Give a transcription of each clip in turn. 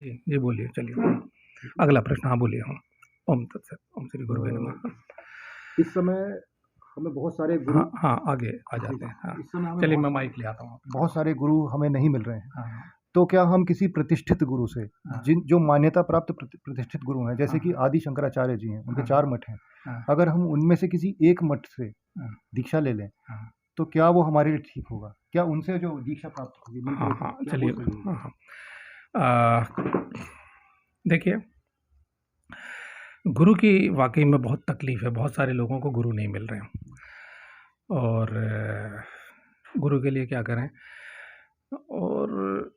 जी, जी बोलिए चलिए। अगला प्रश्न हाँ बोलिए। हाँ, ओम तत्सत, ओम श्री गुरुवे नमः। इस समय हमें बहुत सारे गुरु हाँ, हाँ आगे आ जी, जाते हैं। हाँ, इस समय हमें चलिए मैं माइक ले आता हूँ। बहुत सारे गुरु हमें नहीं मिल रहे हैं। हाँ, तो क्या हम किसी प्रतिष्ठित गुरु से, हाँ, जो मान्यता प्राप्त प्रतिष्ठित गुरु हैं, जैसे हाँ, कि आदि शंकराचार्य जी हैं, उनके हाँ, 4 मठ हैं, हाँ, अगर हम उनमें से किसी एक मठ से हाँ, दीक्षा ले लें, हाँ, तो क्या वो हमारे लिए ठीक होगा? क्या उनसे जो दीक्षा प्राप्त होगी मंत्र हाँ, की, हाँ, क्या वो चलिए। सही होगी? हाँ, हाँ। देखिए, गुरु की वाकई में बहुत तकलीफ है। बहुत सारे लोगों को गुरु नहीं मिल रहे हैं और गुरु के लिए क्या करें। और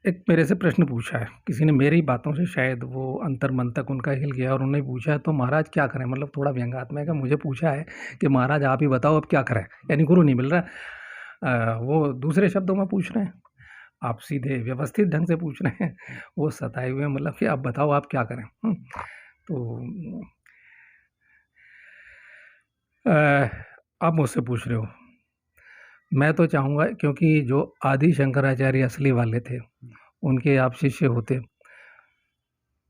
एक मेरे से प्रश्न पूछा है किसी ने, मेरी बातों से शायद वो अंतर मन तक उनका हिल गया और उन्होंने पूछा, तो महाराज क्या करें? मतलब थोड़ा व्यंग्यात्मक है, मुझे पूछा है कि महाराज आप ही बताओ अब क्या करें, यानी गुरु नहीं मिल रहा। वो दूसरे शब्दों में पूछ रहे हैं, आप सीधे व्यवस्थित ढंग से पूछ रहे हैं। वो सताए हुए, मतलब कि आप बताओ आप क्या करें। तो आप मुझसे पूछ रहे हो, मैं तो चाहूँगा, क्योंकि जो आदि शंकराचार्य असली वाले थे उनके आप शिष्य होते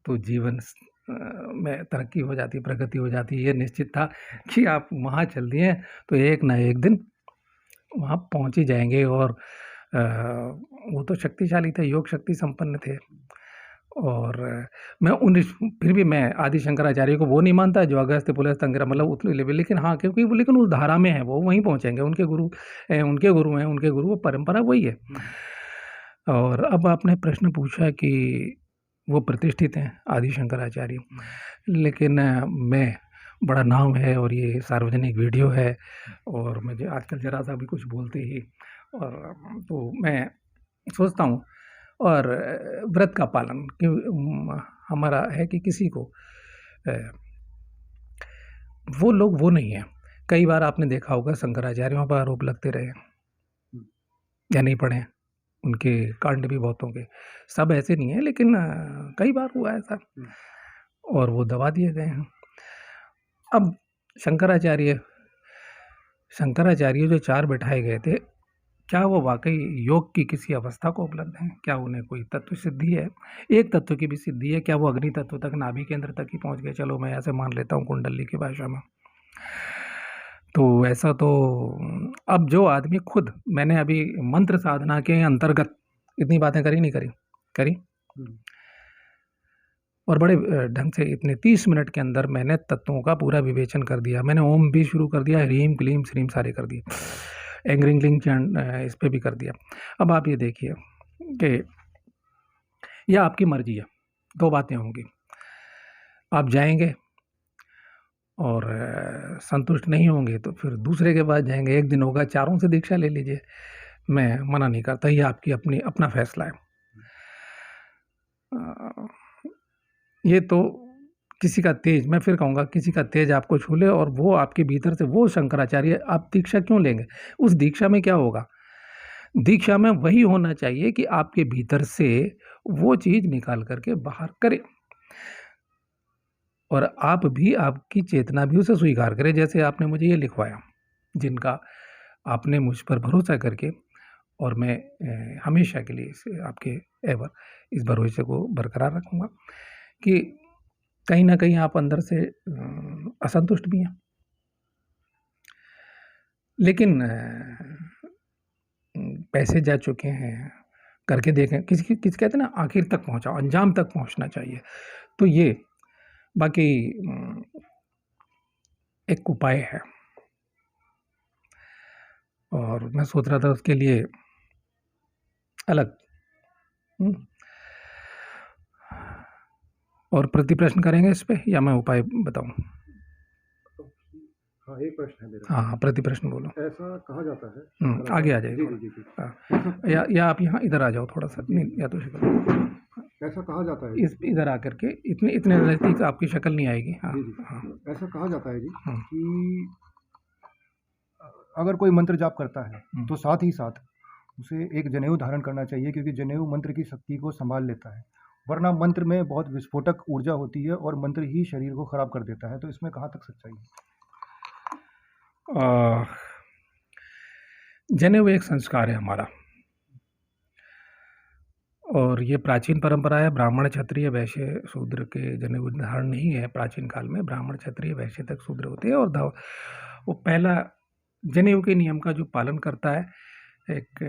तो जीवन में तरक्की हो जाती, प्रगति हो जाती। ये निश्चित था कि आप वहाँ चल दिए तो एक ना एक दिन वहाँ पहुँच ही जाएँगे। और वो तो शक्तिशाली थे, योग शक्ति संपन्न थे। और मैं उन फिर भी मैं आदि शंकराचार्य को वो नहीं मानता जो अगस्त्य पुलस्त्य अंगिरा, मतलब उतले लेवल, लेकिन हाँ, क्योंकि वो लेकिन उस धारा में है, वो वहीं पहुँचेंगे। उनके गुरु उनके गुरु हैं, उनके गुरु, वो परंपरा वही है। और अब आपने प्रश्न पूछा कि वो प्रतिष्ठित हैं आदि शंकराचार्य, लेकिन मैं, बड़ा नाम है और ये सार्वजनिक वीडियो है और मुझे आजकल ज़रा सा भी कुछ बोलते ही, और तो मैं सोचता हूँ, और व्रत का पालन कि हमारा है कि किसी को वो लोग वो नहीं है। कई बार आपने देखा होगा शंकराचार्यों पर आरोप लगते रहे या नहीं पढ़े, उनके कांड भी बहुत होंगे। सब ऐसे नहीं है, लेकिन कई बार हुआ ऐसा और वो दबा दिए गए हैं। अब शंकराचार्य जो 4 बिठाए गए थे, क्या वो वाक़ई योग की किसी अवस्था को उपलब्ध हैं? क्या उन्हें कोई तत्व सिद्धि है? एक तत्व की भी सिद्धि है? क्या वो अग्नि तत्व तक, नाभि केंद्र तक ही पहुँच गए? चलो मैं ऐसे मान लेता हूँ कुंडली की भाषा में। तो ऐसा तो अब जो आदमी खुद, मैंने अभी मंत्र साधना के अंतर्गत इतनी बातें करी नहीं करी? करी? और बड़े ढंग से इतने 30 मिनट के अंदर मैंने तत्वों का पूरा विवेचन कर दिया। मैंने ओम भी शुरू कर दिया, ह्रीम, क्लीम, श्रीम सारे कर दिए। एंग्रिंग लिंग चैंट इस पे भी कर दिया। अब आप ये देखिए कि यह आपकी मर्जी है, 2 बातें होंगी। आप जाएँगे और संतुष्ट नहीं होंगे तो फिर दूसरे के पास जाएँगे। 1 दिन होगा, चारों से दीक्षा ले लीजिए। मैं मना नहीं करता, ये आपकी अपना फैसला है। ये तो किसी का तेज, मैं फिर कहूँगा, किसी का तेज आपको छू ले और वो आपके भीतर से, वो शंकराचार्य, आप दीक्षा क्यों लेंगे? उस दीक्षा में क्या होगा? दीक्षा में वही होना चाहिए कि आपके भीतर से वो चीज़ निकाल कर के बाहर करे और आप भी, आपकी चेतना भी उसे स्वीकार करे। जैसे आपने मुझे ये लिखवाया, जिनका आपने मुझ पर भरोसा करके, और मैं हमेशा के लिए इसे आपके एवर इस भरोसे को बरकरार रखूँगा कि कहीं न कहीं आप अंदर से असंतुष्ट भी हैं। लेकिन पैसे जा चुके हैं, करके देखें, किसी कहते हैं ना, आखिर तक पहुँचाओ, अंजाम तक पहुँचना चाहिए। तो ये बाकी एक उपाय है और मैं सोच रहा था उसके लिए अलग और प्रति प्रश्न करेंगे इस पे, या मैं उपाय बताऊँ? हाँ, एक प्रश्न है मेरा। हाँ, प्रति प्रश्न बोलो। ऐसा कहा जाता है, आगे आ जाइए थोड़ा। जी। हाँ, या आप यहाँ इधर आ जाओ थोड़ा-सा, नहीं, या तो शक्ल ऐसा कहा जाता है इस इधर आकर के, इतने नज़दीक आपकी शक्ल नहीं आएगी। हाँ, हाँ। ऐसा कहा जाता है जी हाँ। कि अगर कोई मंत्र जाप करता है तो साथ ही साथ उसे एक जनेऊ धारण करना चाहिए, क्योंकि जनेऊ मंत्र की शक्ति को संभाल लेता है, वरना मंत्र में बहुत विस्फोटक ऊर्जा होती है और मंत्र ही शरीर को खराब कर देता है। तो इसमें कहाँ तक सच्चाई है? जनेऊ एक संस्कार है हमारा और ये प्राचीन परंपरा है। ब्राह्मण, क्षत्रिय, वैश्य, शूद्र के जनेऊ धारण नहीं है। प्राचीन काल में ब्राह्मण, क्षत्रिय, वैश्य तक शूद्र होते हैं और वो पहला जनेऊ के नियम का जो पालन करता है, एक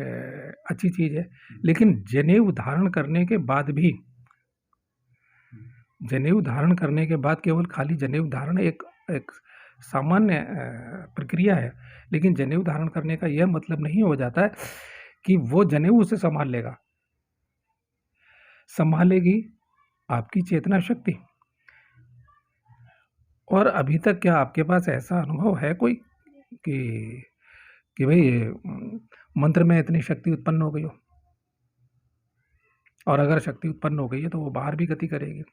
अच्छी चीज़ है। लेकिन जनेऊ धारण करने के बाद भी, जनेऊ धारण करने के बाद केवल खाली जनेऊ धारण एक एक सामान्य प्रक्रिया है। लेकिन जनेऊ धारण करने का यह मतलब नहीं हो जाता है कि वो जनेऊ उसे संभाल लेगा। संभालेगी आपकी चेतना शक्ति। और अभी तक क्या आपके पास ऐसा अनुभव है कोई कि भाई मंत्र में इतनी शक्ति उत्पन्न हो गई हो? और अगर शक्ति उत्पन्न हो गई है तो वो बाहर भी गति करेगी।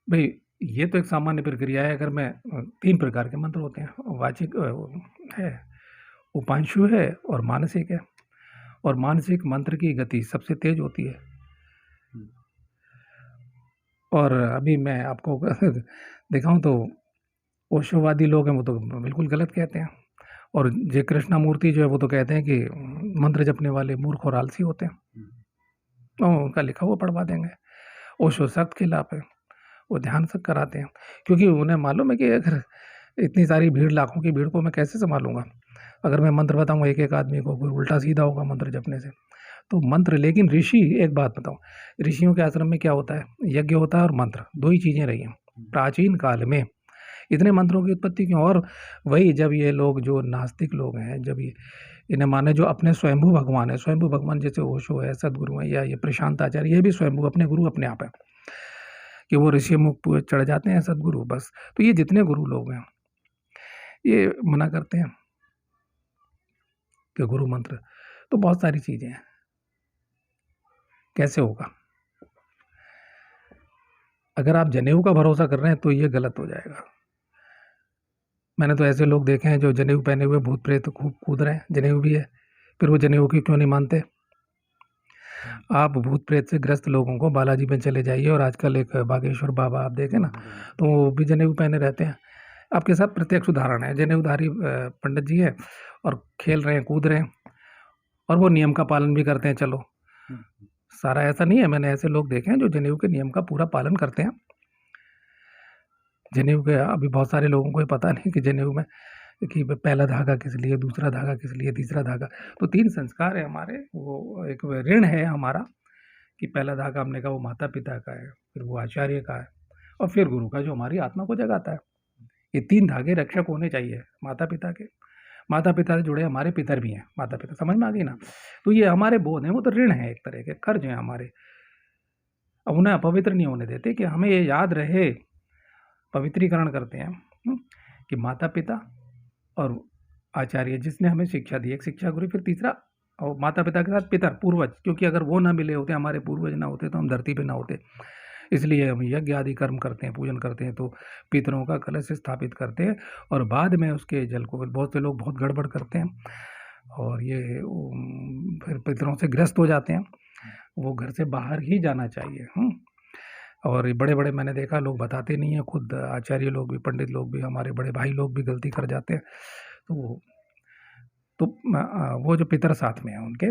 भाई ये तो एक सामान्य प्रक्रिया है। अगर मैं 3 प्रकार के मंत्र होते हैं, वाचिक है, उपांशु है और मानसिक है। और मानसिक मंत्र की गति सबसे तेज होती है। और अभी मैं आपको दिखाऊं तो ओशोवादी लोग हैं, वो तो बिल्कुल गलत कहते हैं। और जय कृष्णामूर्ति जो है वो तो कहते हैं कि मंत्र जपने वाले मूर्ख और आलसी होते हैं। तो उनका लिखा हुआ पढ़वा देंगे। ओशो सख्त खिलाफ है, वो ध्यान से कराते हैं, क्योंकि उन्हें मालूम है कि अगर इतनी सारी भीड़, लाखों की भीड़ को मैं कैसे संभालूंगा। अगर मैं मंत्र बताऊंगा एक एक आदमी को, कोई उल्टा सीधा होगा मंत्र जपने से। तो मंत्र, लेकिन ऋषि, एक बात बताऊं, ऋषियों के आश्रम में क्या होता है? यज्ञ होता है और मंत्र, 2 ही चीज़ें रही हैं प्राचीन काल में। इतने मंत्रों की उत्पत्ति क्यों? और वही जब ये लोग जो नास्तिक लोग हैं, जब ये इन्हें माने जो अपने स्वयंभू भगवान है, स्वयंभू भगवान जैसे ओशो है, सदगुरु है, या ये प्रशांत आचार्य, ये भी स्वयंभू अपने गुरु अपने आप है कि वो ऋषि मुख चढ़ जाते हैं सदगुरु बस। तो ये जितने गुरु लोग हैं ये मना करते हैं कि गुरु मंत्र। तो बहुत सारी चीज़ें हैं, कैसे होगा? अगर आप जनेऊ का भरोसा कर रहे हैं तो ये गलत हो जाएगा। मैंने तो ऐसे लोग देखे हैं जो जनेऊ पहने हुए भूत प्रेत खूब कूद रहे हैं, जनेऊ भी है, फिर वो जनेऊ की क्यों नहीं मानते? आप भूत प्रेत से ग्रस्त लोगों को बालाजी में चले जाइए, और आजकल एक बागेश्वर बाबा आप देखें ना, तो वो भी जनेऊ पहने रहते हैं। आपके साथ प्रत्यक्ष उदाहरण है, जनेऊधारी पंडित जी है और खेल रहे हैं, कूद रहे हैं, और वो नियम का पालन भी करते हैं। चलो, सारा ऐसा नहीं है, मैंने ऐसे लोग देखे हैं जो जनेऊ के नियम का पूरा पालन करते हैं। जनेऊ के अभी बहुत सारे लोगों को ये पता नहीं कि जनेऊ में कि पहला धागा किस लिए, दूसरा धागा किस लिए, तीसरा धागा। तो 3 संस्कार है हमारे। वो एक ऋण है हमारा कि पहला धागा हमने कहा वो माता पिता का है, फिर वो आचार्य का है, और फिर गुरु का जो हमारी आत्मा को जगाता है। ये 3 धागे रक्षक होने चाहिए माता पिता के। माता पिता से जुड़े हमारे पितर भी हैं, माता पिता, समझ में आ गई ना? तो ये हमारे बोध हैं, वो तो ऋण है, एक तरह के कर्ज हैं हमारे। अब उन्हें अपवित्र नहीं होने देते, कि हमें ये याद रहे, पवित्रीकरण करते हैं कि माता पिता और आचार्य जिसने हमें शिक्षा दी, एक शिक्षा गुरु, फिर तीसरा, और माता पिता के साथ पितर, पूर्वज, क्योंकि अगर वो ना मिले होते, हमारे पूर्वज ना होते, तो हम धरती पे ना होते। इसलिए हम यज्ञ आदि कर्म करते हैं, पूजन करते हैं, तो पितरों का कलश स्थापित करते हैं, और बाद में उसके जल को, बहुत से लोग बहुत गड़बड़ करते हैं, और ये फिर पितरों से ग्रस्त हो जाते हैं। वो घर से बाहर ही जाना चाहिए। और ये बड़े-बड़े, मैंने देखा, लोग बताते नहीं हैं, खुद आचार्य लोग भी, पंडित लोग भी, हमारे बड़े भाई लोग भी गलती कर जाते हैं। तो वो जो पितर साथ में हैं उनके,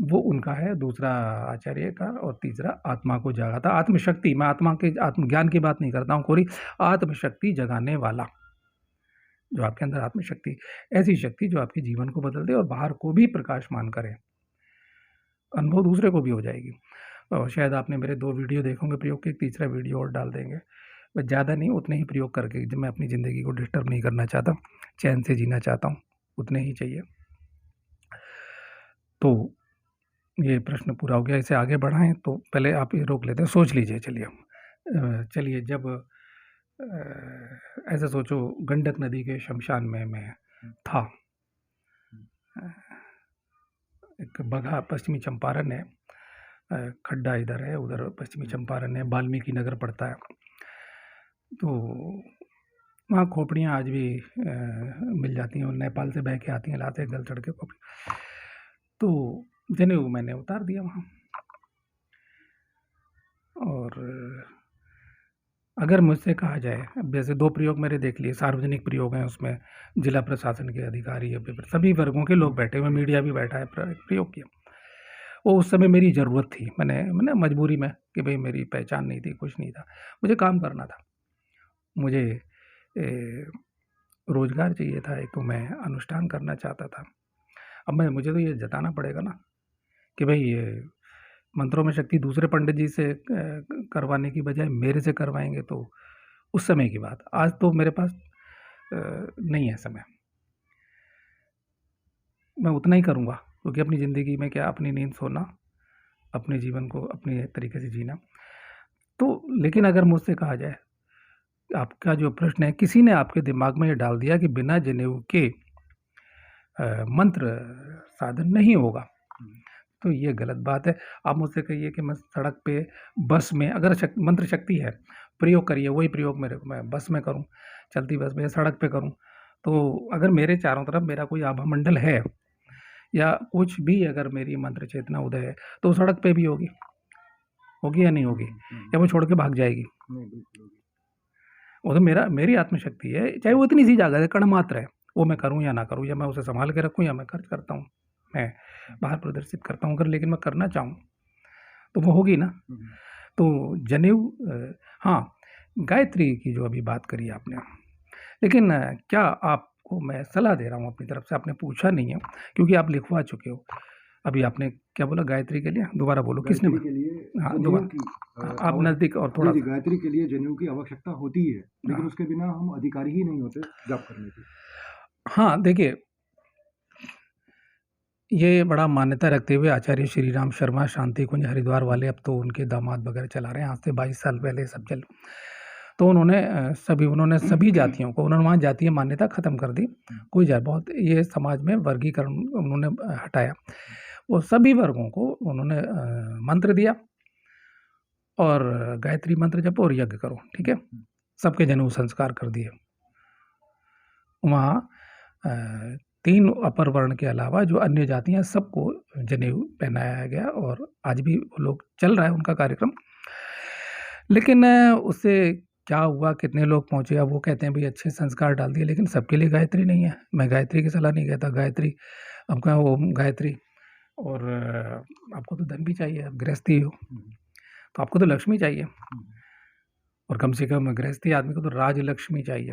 वो उनका है, दूसरा आचार्य का, और तीसरा आत्मा को जगाता, आत्मशक्ति। मैं आत्मा के आत्मज्ञान की बात नहीं करता हूँ, कोरी आत्मशक्ति जगाने वाला, जो आपके अंदर आत्मशक्ति, ऐसी शक्ति जो आपके जीवन को बदल दे और बाहर को भी प्रकाशमान करे, अनुभव दूसरे को भी हो जाएगी। और शायद आपने मेरे 2 वीडियो देखे होंगे प्रयोग के, एक तीसरा वीडियो और डाल देंगे। बस ज़्यादा नहीं, उतने ही प्रयोग करके, जब मैं अपनी ज़िंदगी को डिस्टर्ब नहीं करना चाहता, चैन से जीना चाहता हूँ, उतने ही चाहिए। तो ये प्रश्न पूरा हो गया, इसे आगे बढ़ाएं तो पहले आप ये रोक लेते हैं, सोच लीजिए। चलिए, जब ऐसे सोचो, गंडक नदी के शमशान में मैं था। एक बगहा, पश्चिमी चंपारण है, खड्डा इधर है, उधर पश्चिमी चंपारण है, वाल्मीकि नगर पड़ता है। तो वहाँ खोपड़ियाँ आज भी मिल जाती हैं, और नेपाल से बह के आती हैं, लाते हैं गल चढ़ के खोपड़ी। तो जनेऊ मैंने उतार दिया वहाँ। और अगर मुझसे कहा जाए, अब जैसे 2 प्रयोग मेरे देख लिए, सार्वजनिक प्रयोग हैं, उसमें जिला प्रशासन के अधिकारी, सभी वर्गों के लोग बैठे हुए, मीडिया भी बैठा है, प्रयोग किया। वो उस समय मेरी ज़रूरत थी। मैंने मजबूरी में कि भई मेरी पहचान नहीं थी, कुछ नहीं था। मुझे काम करना था। मुझे रोज़गार चाहिए था, एक तो मैं अनुष्ठान करना चाहता था। अब मुझे तो ये जताना पड़ेगा ना कि भई ये मंत्रों में शक्ति दूसरे पंडित जी से करवाने की बजाय मेरे से करवाएँगे, तो उस समय की बात। आज तो मेरे पास नहीं है समय। मैं उतना ही करूँगा, क्योंकि अपनी ज़िंदगी में क्या अपनी नींद सोना, अपने जीवन को अपने तरीके से जीना। तो लेकिन अगर मुझसे कहा जाए, आपका जो प्रश्न है, किसी ने आपके दिमाग में ये डाल दिया कि बिना जनेऊ के मंत्र साधन नहीं होगा, तो ये गलत बात है। आप मुझसे कहिए कि मैं सड़क पे, बस में, अगर मंत्र शक्ति है, प्रयोग करिए, वही प्रयोग मैं बस में करूँ, चलती बस में, सड़क पे करूँ। तो अगर मेरे चारों तरफ मेरा कोई आभा मंडल है या कुछ भी, अगर मेरी मंत्र चेतना उदय है, तो सड़क पे भी होगी या नहीं होगी, या वो छोड़ के भाग जाएगी? वो तो मेरी आत्मशक्ति है, चाहे वो इतनी सी जगह है, कण मात्र है, वो मैं करूँ या ना करूँ, या मैं उसे संभाल के रखूँ या मैं खर्च करता हूँ, मैं बाहर प्रदर्शित करता हूँ, अगर लेकिन मैं करना चाहूँ तो वो होगी ना। तो जनेऊ, हाँ, गायत्री की जो अभी बात करी आपने, लेकिन क्या आपको मैं सलाह दे रहा हूँ अपनी तरफ से, आपने पूछा नहीं है क्योंकि आप लिखवा चुके हो। अभी आपने क्या बोला गायत्री के लिए? दोबारा बोलो, किसने गायत्री बोला? के लिए हाँ, जनेऊ दोबारा। की हाँ, आप नज़दीक और जी, थोड़ा जी, सा। गायत्री के लिए जनेऊ की आवश्यकता होती है, लेकिन हाँ। उसके बिना हम अधिकारी ही नहीं होते जाप करने के। हाँ, देखिए, ये बड़ा मान्यता रखते हुए आचार्य श्री राम शर्मा शांति कुंज हरिद्वार वाले, अब तो उनके दामाद वगैरह चला रहे हैं, आज से 22 साल पहले सब चल। तो उन्होंने सभी जातियों को, उन्होंने वहाँ जातीय मान्यता ख़त्म कर दी। कोई बहुत ये समाज में वर्गीकरण उन्होंने हटाया। वो सभी वर्गों को उन्होंने मंत्र दिया और गायत्री मंत्र जपो और यज्ञ करो, ठीक है? सबके जनेऊ संस्कार कर दिए। वहाँ 3 अपर वर्ण के अलावा जो अन्य जातियाँ, सबको जनेऊ पहनाया गया और आज भी वो लोग चल रहा है उनका कार्यक्रम। लेकिन उससे क्या हुआ, कितने लोग पहुँचे? अब वो कहते हैं भई अच्छे संस्कार डाल दिए, लेकिन सबके लिए गायत्री नहीं है। मैं गायत्री की सलाह नहीं कहता, गायत्री अब क्या, ओम गायत्री, और आपको तो धन भी चाहिए, आप गृहस्थी हो, तो आपको तो लक्ष्मी चाहिए, और कम से कम गृहस्थी आदमी को तो राजलक्ष्मी चाहिए,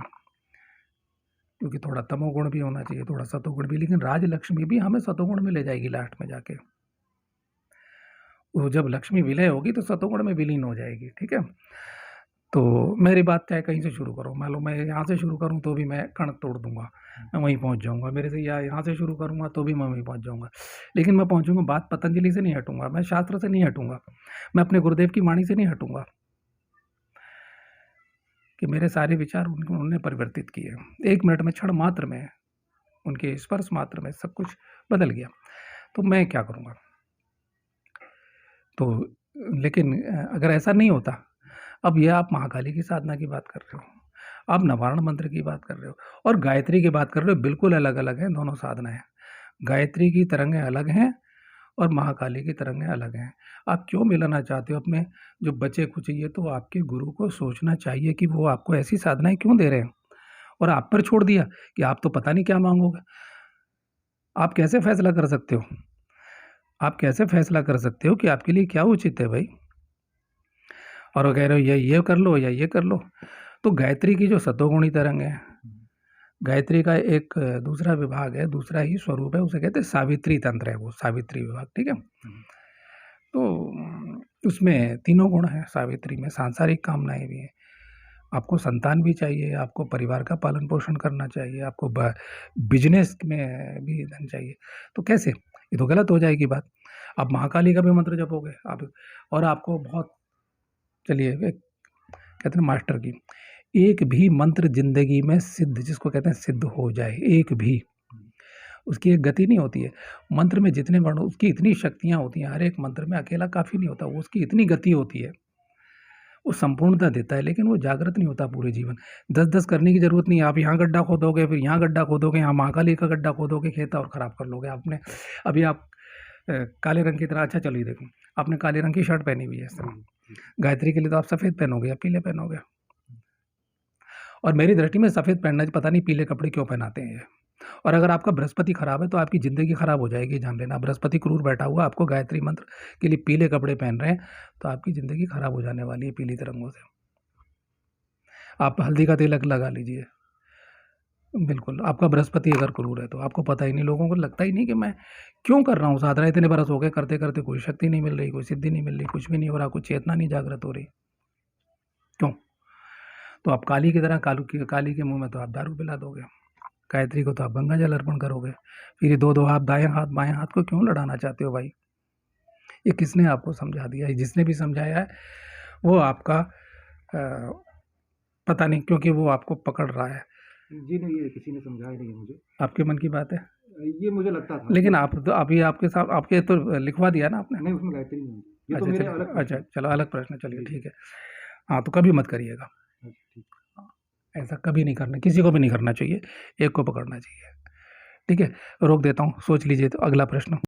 क्योंकि थोड़ा तमोगुण भी होना चाहिए, थोड़ा सतोगुण भी, लेकिन राजलक्ष्मी भी हमें सतोगुण में ले जाएगी लास्ट में जाके। वो जब लक्ष्मी विलय होगी तो सतोगुण में विलीन हो जाएगी, ठीक है? तो मेरी बात चाहे कहीं से शुरू करो, मान लो मैं यहाँ से शुरू करूँ तो भी मैं कण तोड़ दूँगा, मैं वहीं पहुँच जाऊँगा। मेरे से या यहाँ से शुरू करूँगा तो भी मैं वहीं पहुँच जाऊँगा, लेकिन मैं पहुँचूँगा, बात पतंजलि से नहीं हटूँगा, मैं शास्त्र से नहीं हटूँगा, मैं अपने गुरुदेव की वाणी से नहीं हटूँगा कि मेरे सारे विचार उन्होंने परिवर्तित किए। 1 मिनट में, क्षण मात्र में, उनके स्पर्श मात्र में सब कुछ बदल गया। तो मैं क्या करूँगा? तो लेकिन अगर ऐसा नहीं होता, अब ये आप महाकाली की साधना की बात कर रहे हो, आप नवारण मंत्र की बात कर रहे हो और गायत्री की बात कर रहे हो, बिल्कुल अलग-अलग हैं दोनों साधनाएँ। गायत्री की तरंगें अलग हैं और महाकाली की तरंगें अलग हैं। आप क्यों मिलाना चाहते हो अपने जो बचे-खुचे? ये तो आपके गुरु को सोचना चाहिए कि वो आपको ऐसी साधनाएँ क्यों दे रहे हैं, और आप पर छोड़ दिया कि आप तो पता नहीं क्या माँगोगे। आप कैसे फैसला कर सकते हो? आप कैसे फैसला कर सकते हो कि आपके लिए क्या उचित है भई? और वो कह रहे हो ये कर लो या ये कर लो। तो गायत्री की जो सतोगुणी तरंग है, गायत्री का एक दूसरा विभाग है, दूसरा ही स्वरूप है, उसे कहते हैं सावित्री तंत्र है, वो सावित्री विभाग, ठीक है? तो उसमें तीनों गुण हैं सावित्री में, सांसारिक कामनाएँ भी हैं। आपको संतान भी चाहिए, आपको परिवार का पालन-पोषण करना चाहिए, आपको बिज़नेस में भी धन चाहिए। तो कैसे? ये तो गलत हो जाएगी बात। आप महाकाली का भी मंत्र जपोगे आप, और आपको बहुत, चलिए एक कहते हैं ना मास्टर की, एक भी मंत्र ज़िंदगी में सिद्ध, जिसको कहते हैं सिद्ध हो जाए, एक भी, उसकी एक गति नहीं होती है। मंत्र में जितने वर्ण, उसकी इतनी शक्तियाँ होती हैं, हर एक मंत्र में अकेला काफ़ी नहीं होता, वो उसकी इतनी गति होती है, वो संपूर्णता देता है, लेकिन वो जागृत नहीं होता पूरे जीवन। 10-10 करने की ज़रूरत नहीं है, आप यहाँ गड्ढा खोदोगे, फिर यहाँ गड्ढा खोदोगे, यहाँ महाकाली का गड्ढा खोदोगे, खेत और ख़राब कर लोगे आपने। अभी आप काले रंग की तरह, अच्छा चलिए देखो, आपने काले रंग की शर्ट पहनी हुई है इस तरह, गायत्री के लिए तो आप सफ़ेद पहनोगे या पीले पहनोगे, और मेरी दृष्टि में सफ़ेद पहनना, पता नहीं पीले कपड़े क्यों पहनाते हैं ये, और अगर आपका बृहस्पति खराब है तो आपकी ज़िंदगी खराब हो जाएगी, जान लेना। बृहस्पति क्रूर बैठा हुआ, आपको गायत्री मंत्र के लिए पीले कपड़े पहन रहे हैं, तो आपकी ज़िंदगी खराब हो जाने वाली है पीली तरंगों से। आप हल्दी का तिलक लगा लीजिए। बिल्कुल, आपका बृहस्पति अगर क्रूर है तो आपको पता ही नहीं, लोगों को लगता ही नहीं कि मैं क्यों कर रहा हूँ साधना, इतने बरस हो गए करते-करते, कोई शक्ति नहीं मिल रही, कोई सिद्धि नहीं मिल रही, कुछ भी नहीं हो रहा, कुछ चेतना नहीं जागृत हो रही। क्यों? तो आप काली की तरह काली के मुँह में तो आप दारू पिला दोगे, गायत्री को तो आप गंगा जल अर्पण करोगे। फिर ये 2-2 हाथ, दाएँ हाथ, बाएँ हाथ को क्यों लड़ाना चाहते हो भाई? ये किसने आपको समझा दिया है? जिसने भी समझाया है वो आपका पता नहीं, क्योंकि वो आपको पकड़ रहा है। जी नहीं, ये किसी ने समझाया नहीं है मुझे। आपके मन की बात है। ये मुझे लगता था। लेकिन आप तो अभी आपके साथ आपके तो लिखवा दिया ना आपने। नहीं, उसमें गायत्री नहीं है। ये तो अच्छा मेरे चलिए, अलग प्रश्न अच्छा है। चलो अलग प्रश्न, चलिए ठीक है। हाँ, तो कभी मत करिएगा। ठीक। ऐसा कभी नहीं करना, किसी को भी नहीं करना चाहिए, एक को पकड़ना चाहिए। ठीक है, रोक देता हूँ, सोच लीजिए तो अगला प्रश्न।